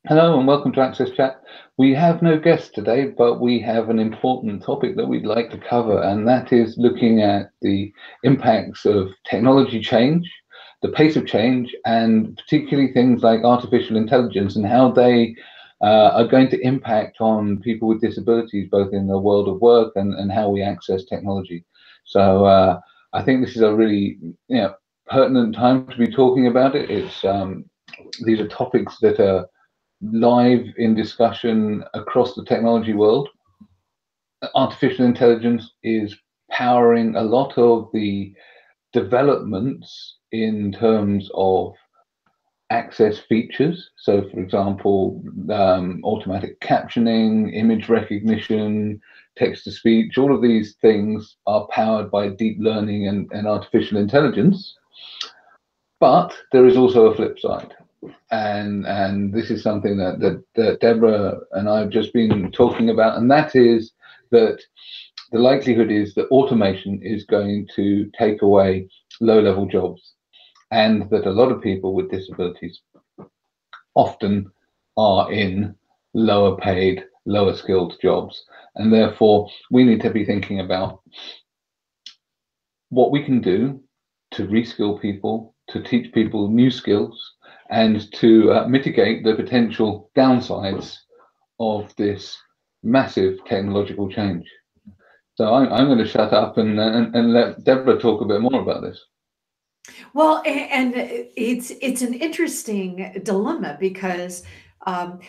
Hello and welcome to AXSchat. We have no guest today, but we have an important topic that we'd like to cover, and that is looking at the impacts of technology change, the pace of change, and particularly things like artificial intelligence and how they are going to impact on people with disabilities, both in the world of work and how we access technology. So I think this is a really pertinent time to be talking about it. These are topics that are live in discussion across the technology world. Artificial intelligence is powering a lot of the developments in terms of access features. So, for example, automatic captioning, image recognition, text to speech, all of these things are powered by deep learning and artificial intelligence. But there is also a flip side. And this is something that Debra and I have just been talking about, and that is that the likelihood is that automation is going to take away low-level jobs, and that a lot of people with disabilities often are in lower paid, lower skilled jobs, and therefore we need to be thinking about what we can do to reskill people, to teach people new skills, and to mitigate the potential downsides of this massive technological change. So I'm going to shut up and let Debra talk a bit more about this. Well, and it's an interesting dilemma because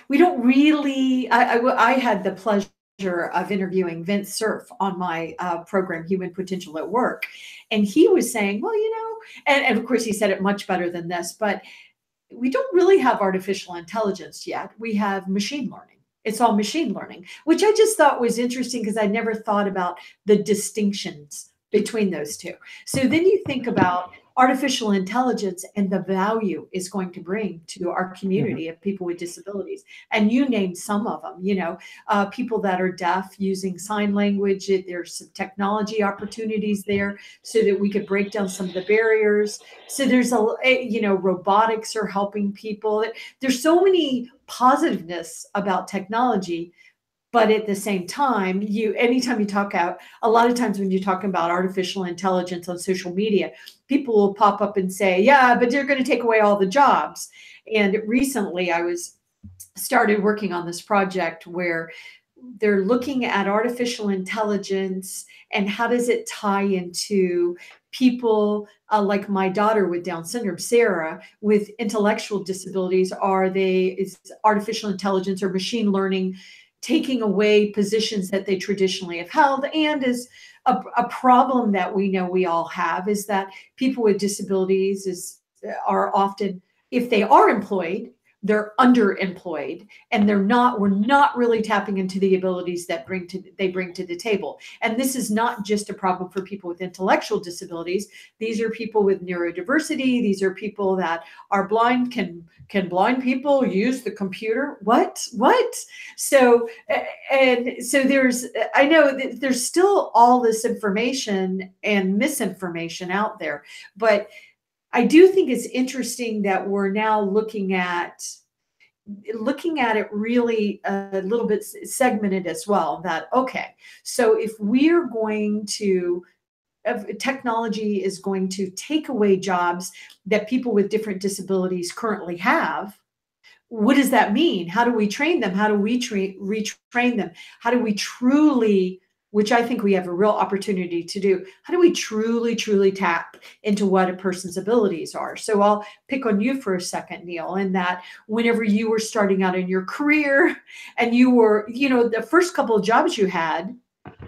we don't really. I had the pleasure of interviewing Vince Cerf on my program, Human Potential at Work, and he was saying, well, and of course he said it much better than this, but we don't really have artificial intelligence yet. We have machine learning. It's all machine learning, which I just thought was interesting because I never thought about the distinctions between those two. So then you think about artificial intelligence and the value it's going to bring to our community of people with disabilities. And you named some of them, people that are deaf using sign language. There's some technology opportunities there so that we could break down some of the barriers. So there's robotics are helping people. There's so many positiveness about technology. But at the same time, anytime you talk out, a lot of times when you're talking about artificial intelligence on social media, people will pop up and say, yeah, but they're going to take away all the jobs. And recently I started working on this project where they're looking at artificial intelligence and how does it tie into people like my daughter with Down syndrome, Sarah, with intellectual disabilities. Is artificial intelligence or machine learning taking away positions that they traditionally have held? And is a problem that we know we all have is that people with disabilities are often, if they are employed, they're underemployed, and we're not really tapping into the abilities that they bring to the table. And this is not just a problem for people with intellectual disabilities. These are people with neurodiversity. These are people that are blind. Can blind people use the computer? What? So I know that there's still all this information and misinformation out there, but I do think it's interesting that we're now looking at it really a little bit segmented as well. That, okay, so if we're going to, technology is going to take away jobs that people with different disabilities currently have, what does that mean? How do we train them? How do we retrain them? How do we truly, which I think we have a real opportunity to do, how do we truly tap into what a person's abilities are? So I'll pick on you for a second, Neil, in that whenever you were starting out in your career and you were, the first couple of jobs you had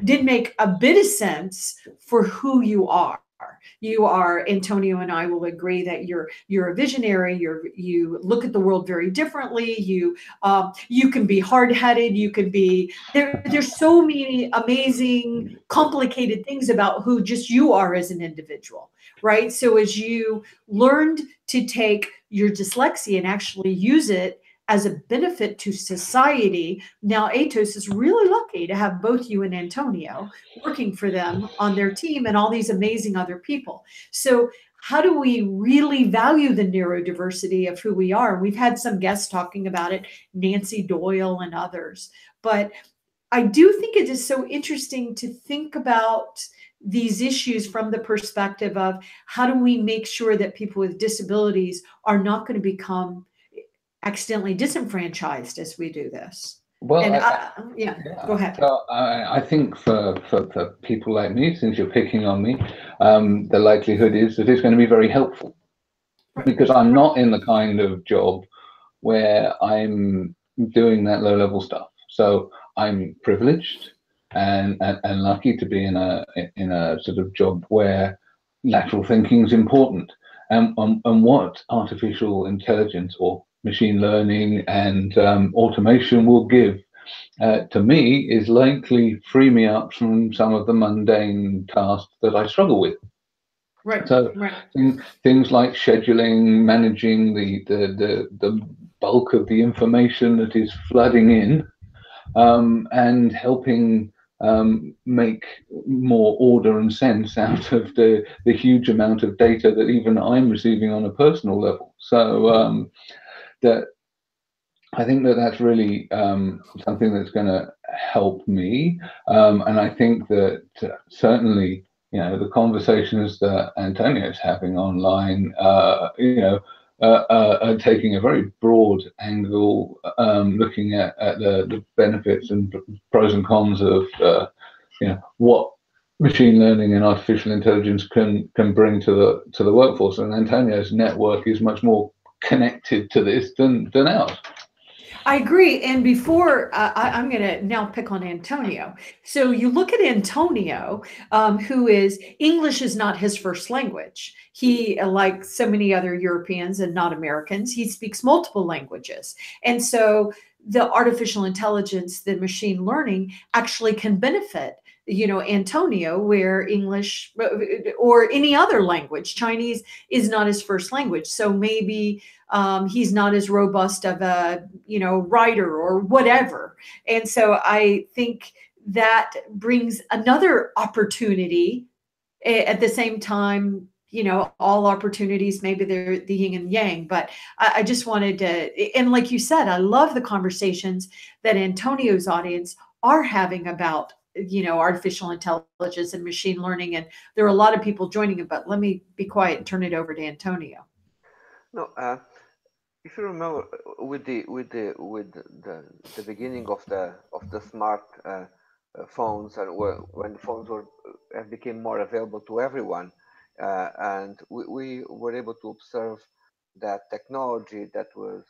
didn't make a bit of sense for who you are. You are, Antonio and I will agree that you're a visionary. You look at the world very differently. You can be hard-headed. You can be there's so many amazing, complicated things about who just you are as an individual, right? So as you learned to take your dyslexia and actually use it as a benefit to society. Now, ATOS is really lucky to have both you and Antonio working for them on their team and all these amazing other people. So how do we really value the neurodiversity of who we are? We've had some guests talking about it, Nancy Doyle and others. But I do think it is so interesting to think about these issues from the perspective of how do we make sure that people with disabilities are not going to become accidentally disenfranchised as we do this. Well, And yeah, go ahead. so I think for people like me, since you're picking on me, the likelihood is that it's going to be very helpful, because I'm not in the kind of job where I'm doing that low level stuff. So I'm privileged and lucky to be in a sort of job where lateral thinking is important. And what artificial intelligence or machine learning and automation will give to me is likely free me up from some of the mundane tasks that I struggle with. Right, So right. things like scheduling, managing the bulk of the information that is flooding in, and helping make more order and sense out of the huge amount of data that even I'm receiving on a personal level. So that I think that that's really something that's going to help me, and I think that certainly, the conversations that Antonio is having online, are taking a very broad angle, looking at the benefits and pros and cons of what machine learning and artificial intelligence can bring to the workforce. And Antonio's network is much more connected to this than ours. I agree. And before I'm going to now pick on Antonio. So you look at Antonio, who is English is not his first language. He, like so many other Europeans and not Americans, he speaks multiple languages. And so the artificial intelligence, the machine learning actually can benefit Antonio, where English or any other language, Chinese is not his first language. So maybe he's not as robust of a writer or whatever. And so I think that brings another opportunity at the same time. All opportunities, maybe they're the yin and yang, but I just wanted to, and like you said, I love the conversations that Antonio's audience are having about artificial intelligence and machine learning. And there are a lot of people joining it, but let me be quiet and turn it over to Antonio. No, if you remember, with the beginning of the smart phones, and when the phones became more available to everyone, and we were able to observe that technology that was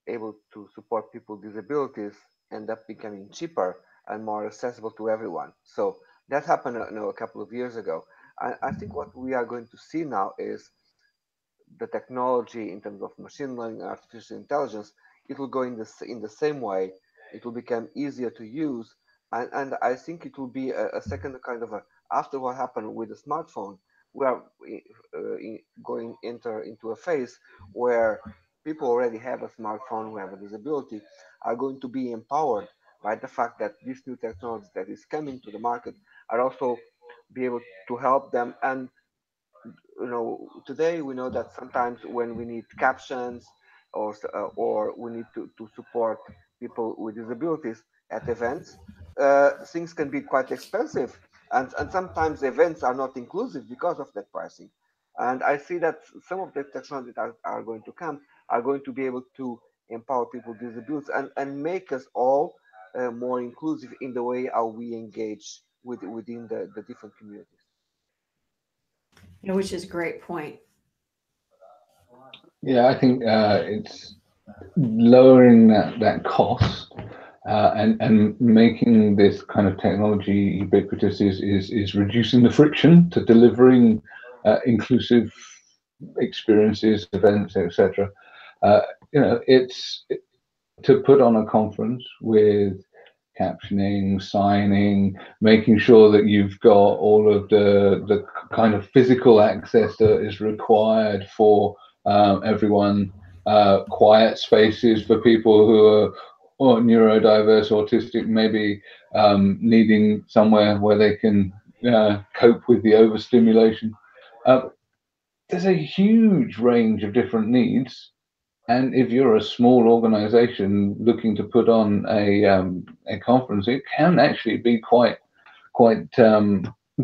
able to support people with disabilities end up becoming cheaper and more accessible to everyone. So that happened, a couple of years ago. I think what we are going to see now is the technology in terms of machine learning and artificial intelligence. It will go in the same way. It will become easier to use, and I think it will be a second kind of after what happened with the smartphone. We are going into a phase where people already have a smartphone who have a disability are going to be empowered by the fact that this new technology that is coming to the market are also be able to help them. And today we know that sometimes when we need captions or we need to support people with disabilities at events, things can be quite expensive, and sometimes events are not inclusive because of that pricing. And I see that some of the technologies that are going to come are going to be able to empower people with disabilities and make us all more inclusive in the way how we engage within the different communities. Which is a great point. Yeah, I think it's lowering that cost, and making this kind of technology ubiquitous is reducing the friction to delivering inclusive experiences, events, etc. It's to put on a conference with captioning, signing, making sure that you've got all of the kind of physical access that is required for everyone, quiet spaces for people who are or neurodiverse, autistic, maybe needing somewhere where they can cope with the overstimulation. there's a huge range of different needs. And if you're a small organization looking to put on a conference, it can actually be quite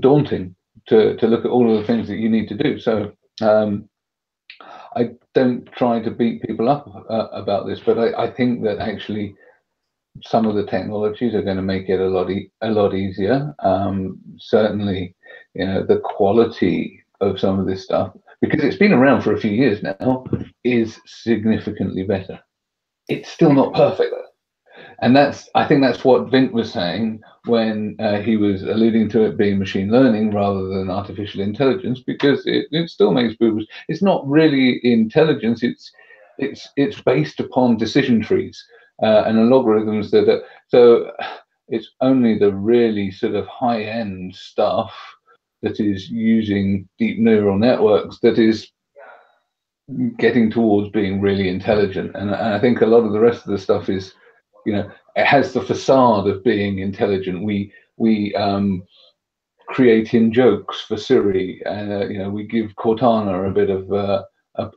daunting to look at all of the things that you need to do. So I don't try to beat people up about this, but I think that actually some of the technologies are going to make it a lot easier. Certainly, you know, the quality of some of this stuff, because it's been around for a few years now, is significantly better. It's still not perfect, and I think that's what Vint was saying when he was alluding to it being machine learning rather than artificial intelligence, because it still makes boo-boos. It's not really intelligence. It's based upon decision trees and algorithms that are, so it's only the really sort of high-end stuff that is using deep neural networks that is getting towards being really intelligent. And I think a lot of the rest of the stuff is, you know, it has the facade of being intelligent. We create in jokes for Siri, and you know, we give Cortana a bit of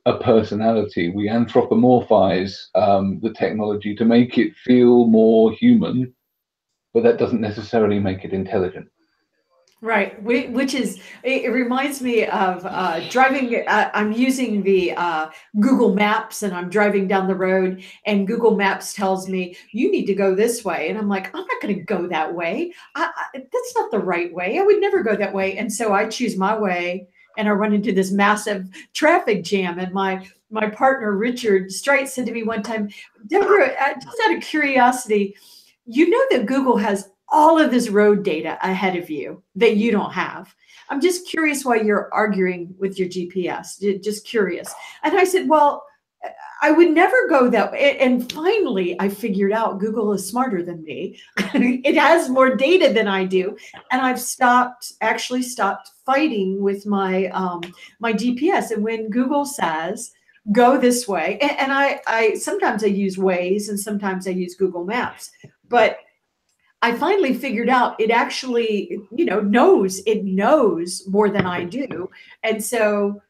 a personality. We anthropomorphize the technology to make it feel more human, but that doesn't necessarily make it intelligent. Right, which is, it reminds me of driving. I'm using the Google Maps and I'm driving down the road, and Google Maps tells me you need to go this way. And I'm like, I'm not going to go that way. That's not the right way. I would never go that way. And so I choose my way, and I run into this massive traffic jam. And my partner, Richard Strite, said to me one time, Debra, just out of curiosity, you know that Google has all of this road data ahead of you that you don't have. I'm just curious why you're arguing with your GPS. Just curious. And I said, well, I would never go that way. And finally, I figured out Google is smarter than me. It has more data than I do. And I've actually stopped fighting with my my GPS. And when Google says, go this way, and I sometimes I use Waze and sometimes I use Google Maps, but I finally figured out it actually, you know, knows more than I do. And so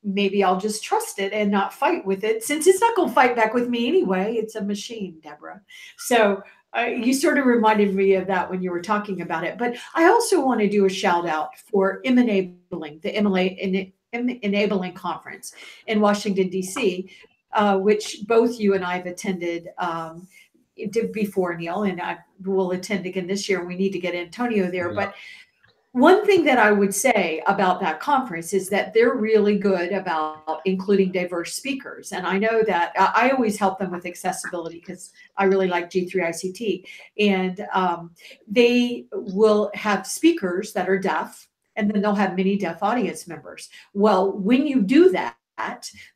maybe I'll just trust it and not fight with it, since it's not going to fight back with me anyway. It's a machine, Debra. So you sort of reminded me of that when you were talking about it. But I also want to do a shout out for Enabling, the Enabling Conference in Washington, D.C., which both you and I have attended before, Neil, and I will attend again this year. And we need to get Antonio there. Yeah. But one thing that I would say about that conference is that they're really good about including diverse speakers. And I know that I always help them with accessibility because I really like G3ICT. And they will have speakers that are deaf, and then they'll have many deaf audience members. Well, when you do that,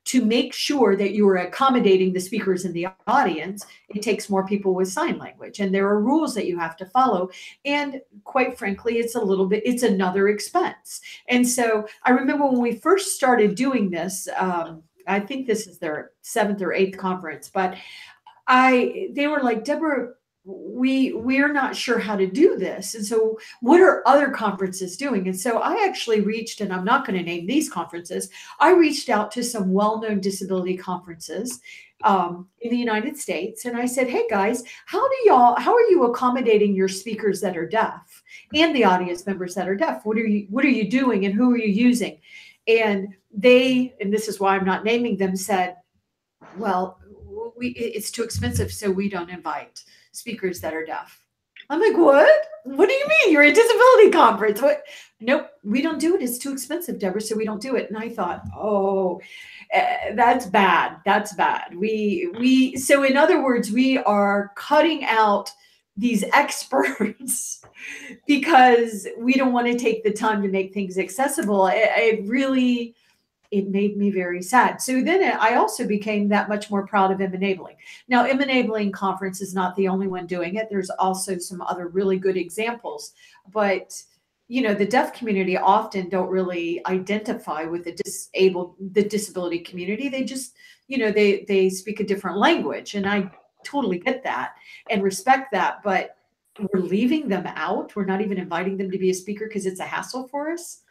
to make sure that you are accommodating the speakers in the audience, it takes more people with sign language, and there are rules that you have to follow. And quite frankly, it's another expense. And so I remember when we first started doing this, I think this is their 7th or 8th conference, but they were like, Debra, we're not sure how to do this. And so what are other conferences doing? And so I actually reached, and I'm not going to name these conferences, I reached out to some well-known disability conferences in the United States. And I said, hey guys, how are you accommodating your speakers that are deaf and the audience members that are deaf? What are you doing, and who are you using? And and this is why I'm not naming them, said, well, it's too expensive, so we don't invite speakers that are deaf. I'm like, what? What do you mean? You're a disability conference. What? Nope, we don't do it. It's too expensive, Debra, so we don't do it. And I thought, oh, that's bad. That's bad. So in other words, we are cutting out these experts because we don't want to take the time to make things accessible. It made me very sad. So then I also became that much more proud of Enabling. Now, Enabling Conference is not the only one doing it. There's also some other really good examples. But, you know, the deaf community often don't really identify with the disability community. They just, you know, they speak a different language. And I totally get that and respect that. But we're leaving them out. We're not even inviting them to be a speaker because it's a hassle for us.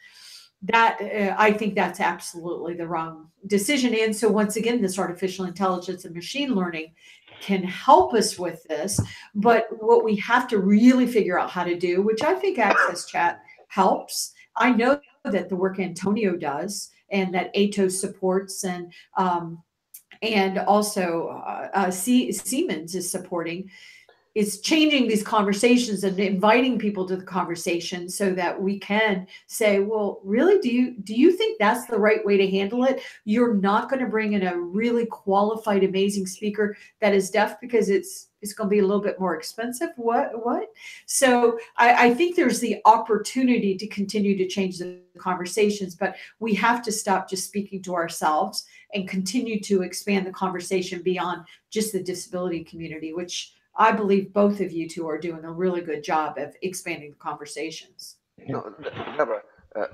that I think that's absolutely the wrong decision. And so once again, this artificial intelligence and machine learning can help us with this. But what we have to really figure out how to do, which I think AXSchat helps. I know that the work Antonio does and that Atos supports, and also Siemens is supporting, is changing these conversations and inviting people to the conversation so that we can say, well, really, do you think that's the right way to handle it? You're not going to bring in a really qualified, amazing speaker that is deaf because it's going to be a little bit more expensive. What? So I think there's the opportunity to continue to change the conversations, but we have to stop just speaking to ourselves and continue to expand the conversation beyond just the disability community, which I believe both of you two are doing a really good job of expanding the conversations. No, Deborah,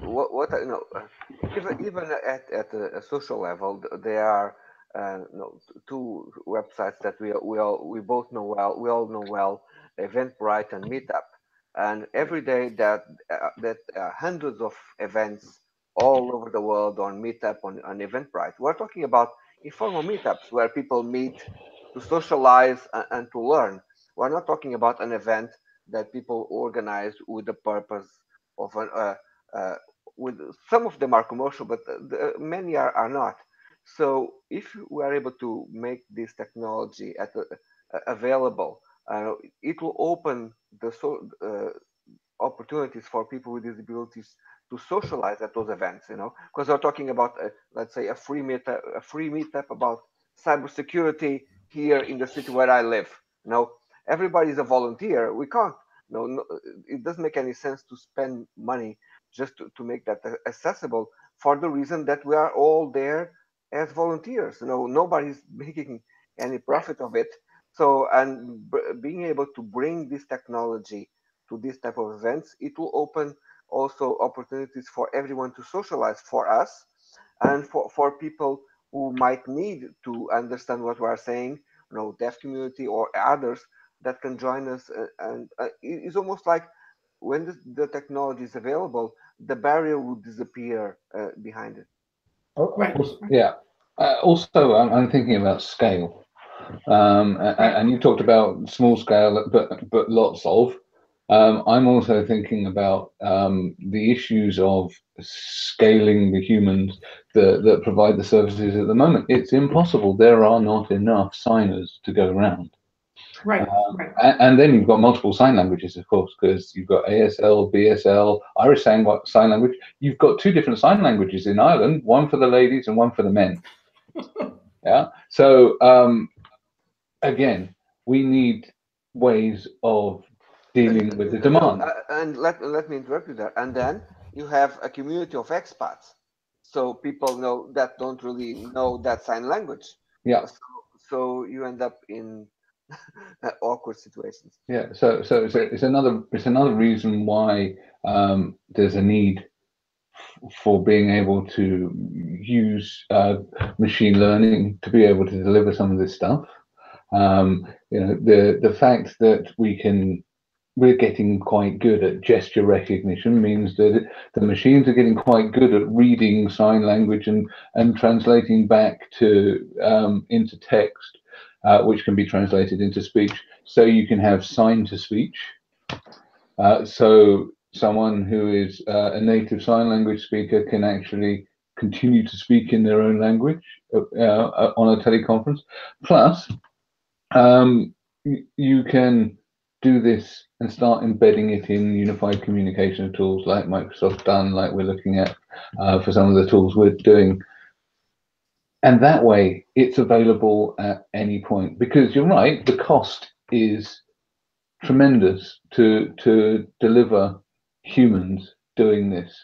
what I know, even at a social level, there are two websites that we both know well. We all know well, Eventbrite and Meetup, and every day that hundreds of events all over the world on Meetup on Eventbrite. We're talking about informal meetups where people meet to socialize and to learn. We're not talking about an event that people organize with the purpose of an with some of them are commercial, but many are not. So if we are able to make this technology available, it will open the opportunities for people with disabilities to socialize at those events. Because we're talking about let's say a free meetup about cybersecurity here in the city where I live. Everybody is a volunteer. We can't. No, it doesn't make any sense to spend money just to make that accessible, for the reason that we are all there as volunteers. Nobody's making any profit of it. So, and being able to bring this technology to this type of events, it will open also opportunities for everyone to socialize, for us and for people who might need to understand what we are saying, deaf community or others that can join us. And it's almost like when the technology is available, the barrier would disappear behind it. Right. Yeah. Also, I'm thinking about scale. And you talked about small scale, but lots of. I'm also thinking about the issues of scaling the humans that provide the services at the moment. It's impossible. There are not enough signers to go around. Right. And then you've got multiple sign languages, of course, because you've got ASL, BSL, Irish sign language. You've got two different sign languages in Ireland, one for the ladies and one for the men. Yeah. So again, we need ways of dealing with the demand. And let me interrupt you there. And then you have a community of expats, so people that don't really know that sign language. Yeah. So you end up in awkward situations. Yeah. So it's another reason why there's a need for being able to use machine learning to be able to deliver some of this stuff. The fact that we're getting quite good at gesture recognition means that the machines are getting quite good at reading sign language and translating back to into text, which can be translated into speech. So you can have sign to speech. So someone who is a native sign language speaker can actually continue to speak in their own language on a teleconference. Plus, you can do this and start embedding it in unified communication tools like Microsoft's done, like we're looking at for some of the tools we're doing. And that way, it's available at any point. Because you're right, the cost is tremendous to deliver humans doing this.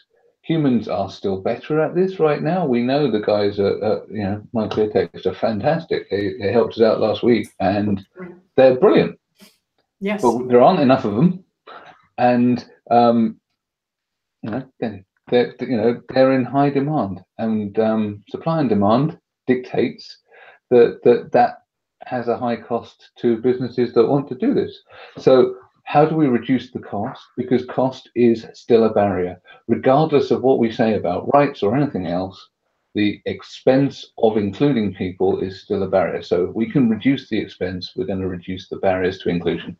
Humans are still better at this right now. We know the guys at My Clear Text are fantastic. They helped us out last week, and they're brilliant. Yes. But there aren't enough of them, and they're in high demand, and supply and demand dictates that has a high cost to businesses that want to do this. So how do we reduce the cost? Because cost is still a barrier. Regardless of what we say about rights or anything else, the expense of including people is still a barrier. So if we can reduce the expense, we're going to reduce the barriers to inclusion.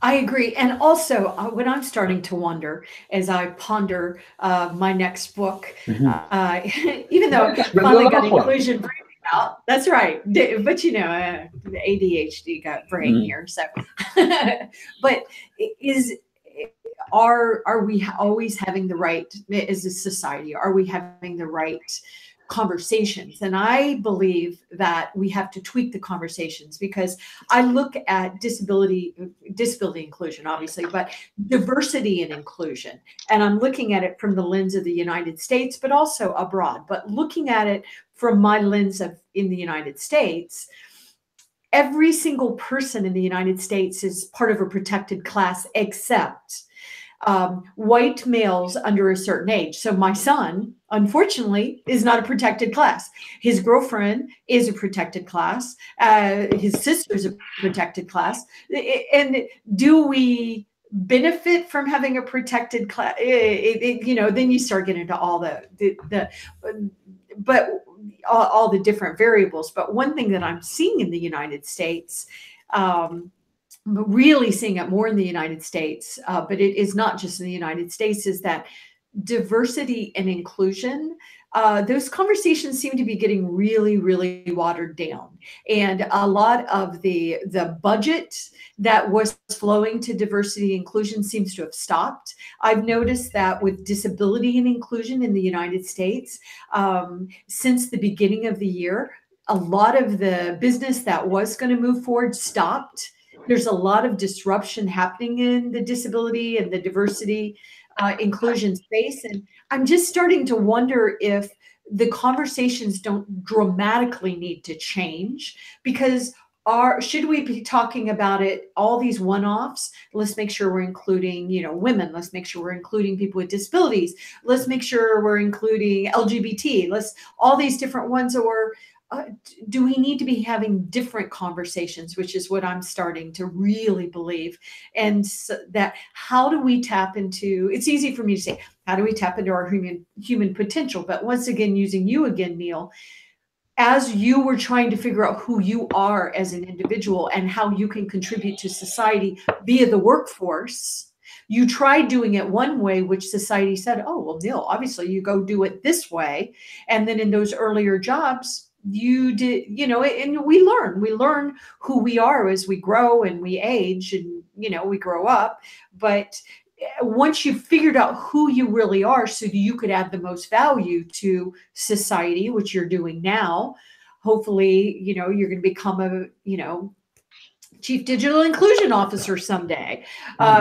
I agree. And also, when I'm starting to wonder, as I ponder my next book, even though I finally got inclusion brain out, that's right. But you know, the ADHD got brain here. So, but is are we always having the right, as a society, are we having the right conversations? And I believe that we have to tweak the conversations, because I look at disability inclusion, obviously, but diversity and inclusion, and I'm looking at it from the lens of the United States, but also abroad. But looking at it from my lens of in the United States, every single person in the United States is part of a protected class, except white males under a certain age. So my son, unfortunately, is not a protected class. His girlfriend is a protected class. His sister's a protected class. And do we benefit from having a protected class? You know, then you start getting into all but all the different variables. But one thing that I'm seeing in the United States, really seeing it more in the United States, but it is not just in the United States, is that diversity and inclusion, those conversations seem to be getting really, really watered down. And a lot of the budget that was flowing to diversity and inclusion seems to have stopped. I've noticed that with disability and inclusion in the United States, since the beginning of the year, a lot of the business that was going to move forward stopped. There's a lot of disruption happening in the disability and the diversity inclusion space. And I'm just starting to wonder if the conversations don't dramatically need to change, because should we be talking about it, all these one-offs? Let's make sure we're including, you know, women. Let's make sure we're including people with disabilities. Let's make sure we're including LGBT. All these different ones. Or do we need to be having different conversations, which is what I'm starting to really believe. And so that, how do we tap into, it's easy for me to say, how do we tap into our human potential? But once again, using you again, Neil, as you were trying to figure out who you are as an individual and how you can contribute to society via the workforce, you tried doing it one way, which society said, oh, well, Neil, obviously you go do it this way. And then in those earlier jobs, you did, you know, and we learn who we are as we grow and we age and, you know, we grow up. But once you figured out who you really are, so you could add the most value to society, which you're doing now, hopefully, you know, you're going to become a, you know, chief digital inclusion officer someday.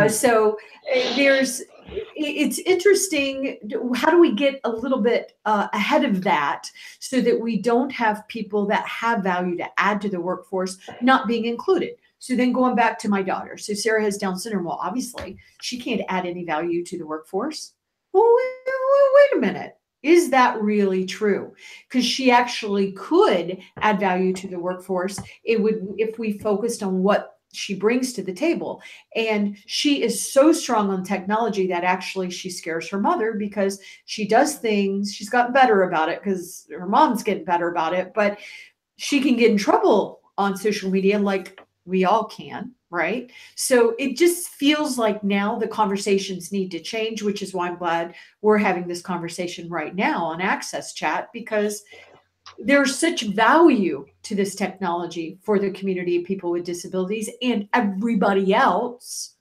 So it's interesting. How do we get a little bit ahead of that, so that we don't have people that have value to add to the workforce not being included? So then going back to my daughter. So Sarah has Down syndrome. Well, obviously she can't add any value to the workforce. Well, wait a minute. Is that really true? Because she actually could add value to the workforce. It would, if we focused on what she brings to the table. And she is so strong on technology that actually she scares her mother, because she does things, she's gotten better about it because her mom's getting better about it, but she can get in trouble on social media like we all can, right? So it just feels like now the conversations need to change, which is why I'm glad we're having this conversation right now on AXSchat, because there's such value to this technology for the community of people with disabilities and everybody else.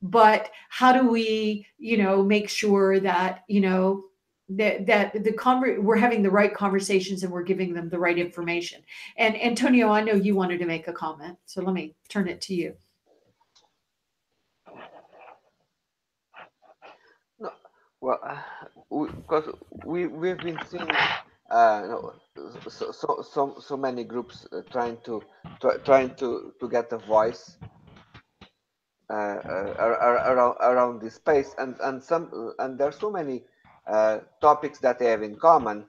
But how do we, you know, make sure that, you know, that we're having the right conversations and we're giving them the right information? And Antonio, I know you wanted to make a comment, so let me turn it to you. No, well, because we've been seeing so many groups trying to get a voice around this space, and there's so many topics that they have in common.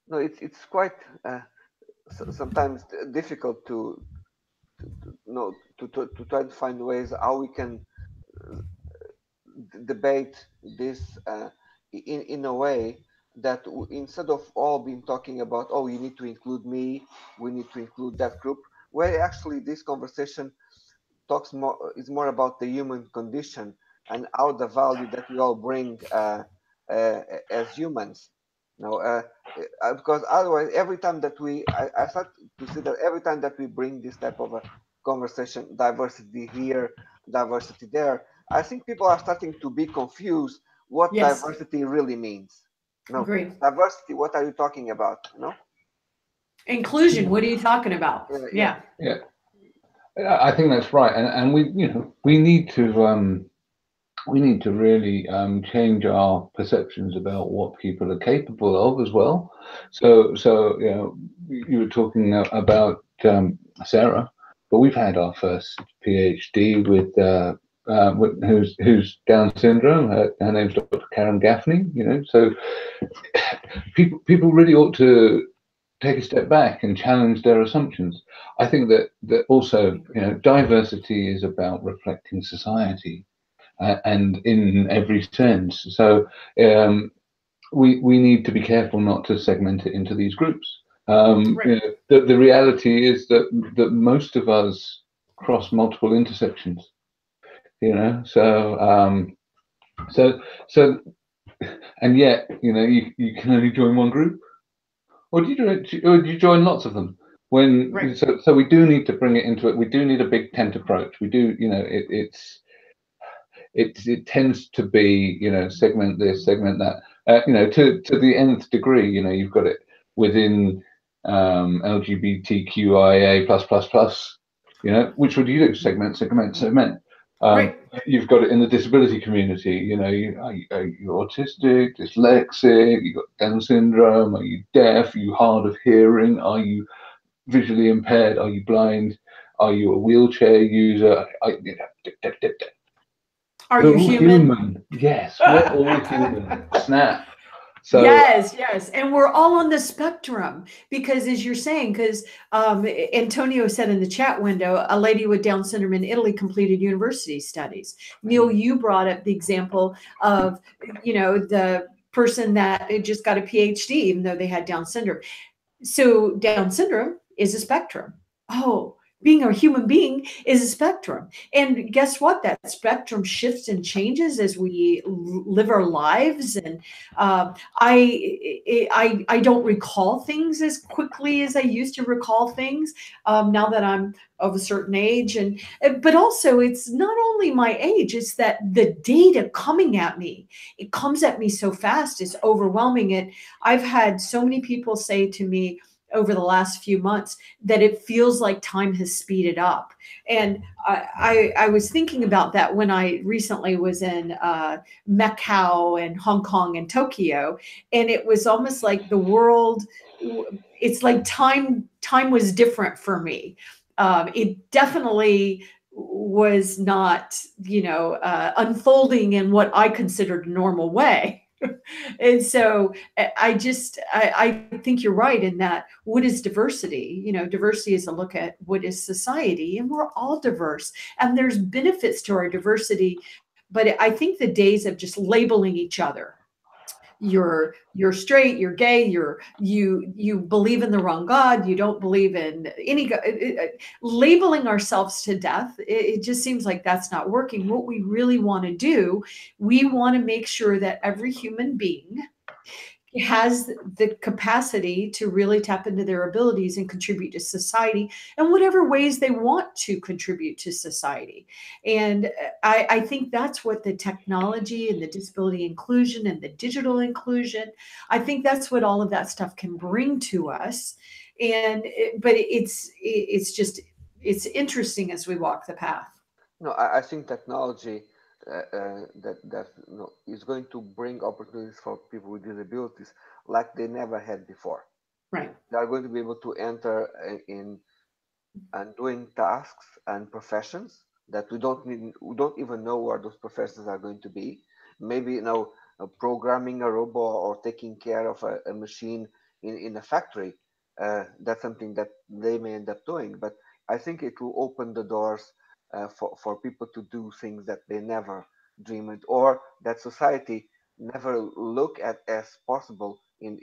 No, it's quite sometimes difficult to to try to find ways how we can debate this in a way that instead of all being talking about, oh, you need to include me, we need to include that group, where actually this conversation talks more is more about the human condition and how the value that we all bring as humans. No, because otherwise, every time that I start to see that every time that we bring this type of a conversation, diversity here, diversity there, I think people are starting to be confused what Yes, diversity really means. No, agree. diversity. What are you talking about? Inclusion, what are you talking about? Yeah. Yeah, Yeah, I think that's right, and we, we need to really change our perceptions about what people are capable of as well. So you were talking about Sarah, but we've had our first PhD who's Down syndrome. Her name's Dr. Karen Gaffney. So people really ought to take a step back and challenge their assumptions. I think that also, diversity is about reflecting society, and in every sense. So we need to be careful not to segment it into these groups. right. The reality is that most of us cross multiple intersections. So and yet, you can only join one group. Or do you join lots of them? Right. So we do need to bring it into it. We do need a big tent approach. We do, it tends to be, segment this, segment that, to the nth degree. You've got it within LGBTQIA plus plus plus. Which would you do? Segment. Right. You've got it in the disability community. Are you autistic, dyslexic? You got Down syndrome? Are you deaf? Are you hard of hearing? Are you visually impaired? Are you blind? Are you a wheelchair user? Are We're you all human? human. Yes, we're all human. Snap. So Yes, and we're all on the spectrum because, as you're saying, because Antonio said in the chat window, a lady with Down syndrome in Italy completed university studies. Neil, you brought up the example of, the person that just got a PhD even though they had Down syndrome. So Down syndrome is a spectrum. Oh, being a human being is a spectrum. And guess what? That spectrum shifts and changes as we live our lives. And I don't recall things as quickly as I used to recall things now that I'm of a certain age. And but also it's not only my age, it's that the data coming at me, it comes at me so fast, it's overwhelming. It I've had so many people say to me over the last few months that it feels like time has speeded up. And I was thinking about that when I recently was in Macau and Hong Kong and Tokyo, and it was almost like the world. It's like time was different for me. It definitely was not, unfolding in what I considered a normal way. And so I think you're right in that. What is diversity? Diversity is a look at what is society, and we're all diverse, and there's benefits to our diversity. But I think the days of just labeling each other, you're straight, you're gay, you believe in the wrong God, you don't believe in any God, labeling ourselves to death, it just seems like that's not working. What we really want to do, we want to make sure that every human being has the capacity to really tap into their abilities and contribute to society in whatever ways they want to contribute to society. And I think that's what the technology and the disability inclusion and the digital inclusion, I think that's what all of that stuff can bring to us. But it's interesting as we walk the path. No, I think technology that is going to bring opportunities for people with disabilities like they never had before. Right. They are going to be able to enter in and doing tasks and professions that we don't even know where those professions are going to be. Maybe programming a robot or taking care of a machine in a factory. That's something that they may end up doing. But I think it will open the doors for people to do things that they never dreamed or that society never looked at as possible in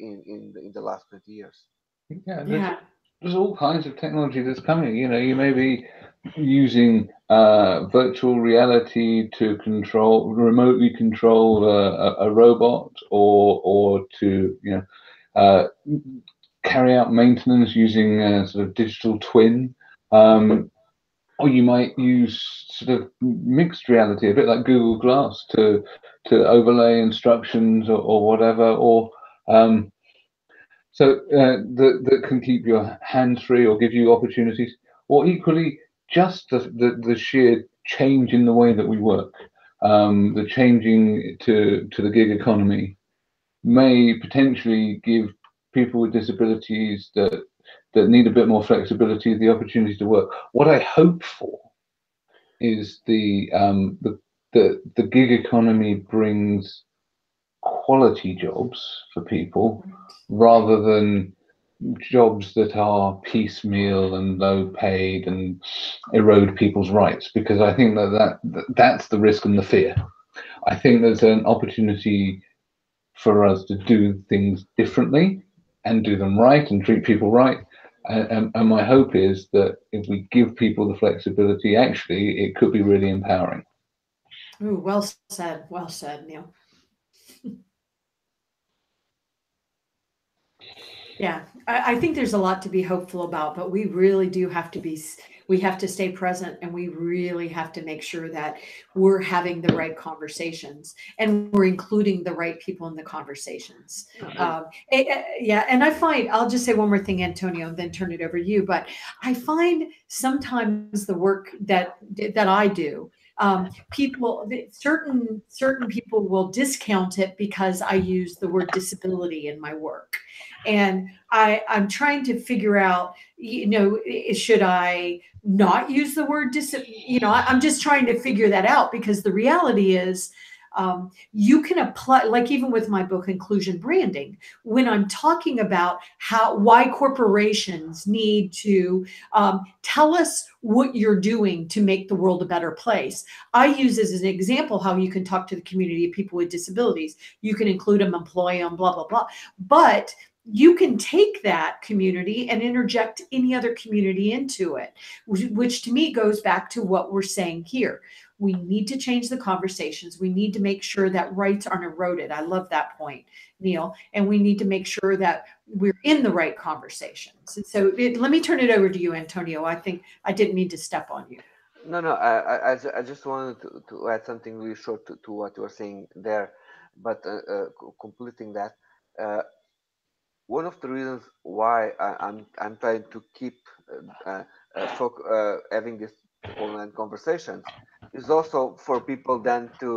the last 20 years. Yeah, Yeah. there's all kinds of technology that's coming. You know, you may be using virtual reality to remotely control a robot, or to uh, carry out maintenance using a sort of digital twin. Or you might use sort of mixed reality, a bit like Google Glass, to overlay instructions or whatever, or that can keep your hands free or give you opportunities, or equally just the sheer change in the way that we work, the changing to the gig economy may potentially give people with disabilities that need a bit more flexibility the opportunity to work. What I hope for is the gig economy brings quality jobs for people rather than jobs that are piecemeal and low paid and erode people's rights, because I think that's the risk and the fear. I think there's an opportunity for us to do things differently and do them right and treat people right. And my hope is that if we give people the flexibility, actually, it could be really empowering. Ooh, well said. Well said, Neil. Yeah, I think there's a lot to be hopeful about, but we really do have to we have to stay present, and we really have to make sure that we're having the right conversations and we're including the right people in the conversations. Yeah, and I find, I'll just say one more thing, Antonio, and then turn it over to you. But I find sometimes the work that I do, certain people will discount it because I use the word disability in my work. And I'm trying to figure out, should I not use the word I'm just trying to figure that out, because the reality is, you can apply, like even with my book, Inclusion Branding, when I'm talking about why corporations need to tell us what you're doing to make the world a better place. I use as an example how you can talk to the community of people with disabilities. You can include them, employ them, blah, blah, blah. But you can take that community and interject any other community into it, which to me goes back to what we're saying here. We need to change the conversations. We need to make sure that rights aren't eroded. I love that point, Neil. And we need to make sure that we're in the right conversations. So let me turn it over to you, Antonio. I think I didn't mean to step on you. No, no, I just wanted to add something really short to what you were saying there, but completing that. Uh, One of the reasons why I'm trying to keep having these online conversations is also for people then to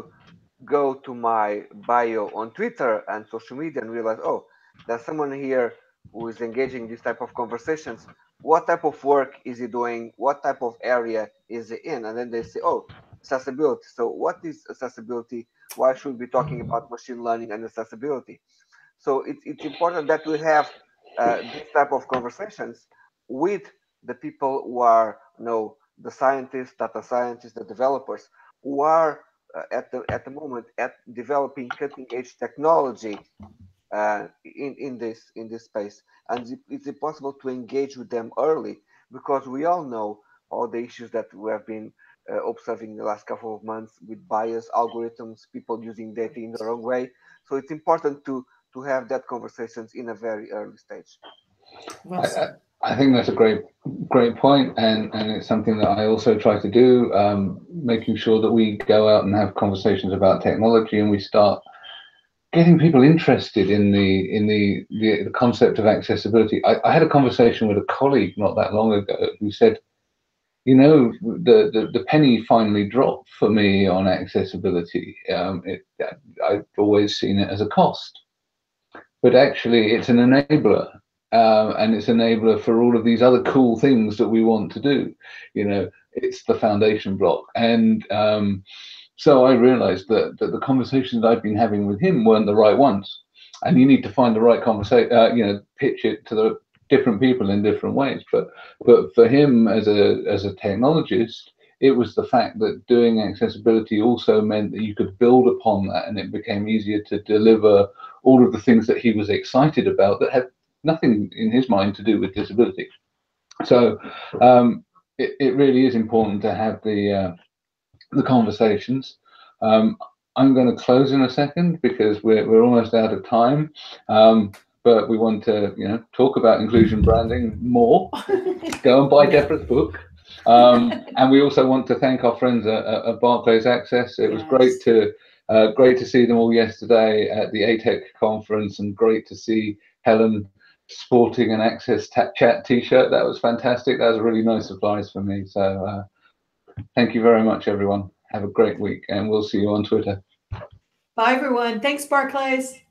go to my bio on Twitter and social media and realize, oh, there's someone here who is engaging in this type of conversations. What type of work is he doing? What type of area is he in? And then they say, oh, accessibility. So what is accessibility? Why should we be talking about machine learning and accessibility? So it's important that we have this type of conversations with the people who are, the scientists, data scientists, the developers, who are at the moment at developing cutting edge technology in this space, and it's impossible to engage with them early because we all know all the issues that we have been observing in the last couple of months with bias algorithms, people using data in the wrong way. So it's important to have that conversations in a very early stage. Well said. I think that's a great point, and it's something that I also try to do, making sure that we go out and have conversations about technology, and we start getting people interested in the concept of accessibility. I had a conversation with a colleague not that long ago who said, the penny finally dropped for me on accessibility. I've always seen it as a cost, but actually it's an enabler. And it's an enabler for all of these other cool things that we want to do. It's the foundation block. And so I realized that the conversations I'd been having with him weren't the right ones. And you need to find the right conversation, pitch it to the different people in different ways. But for him as a technologist, it was the fact that doing accessibility also meant that you could build upon that, and it became easier to deliver all of the things that he was excited about that had nothing in his mind to do with disability. So it really is important to have the conversations. I'm going to close in a second because we're almost out of time. But we want to, talk about inclusion branding more. Go and buy Debra's book. And we also want to thank our friends at Barclays Access. It was great to see them all yesterday at the ATEC conference, and great to see Helen sporting an AXSchat t-shirt. That was fantastic. That was a really nice surprise for me. So thank you very much, everyone. Have a great week, and we'll see you on Twitter. Bye, everyone. Thanks, Barclays.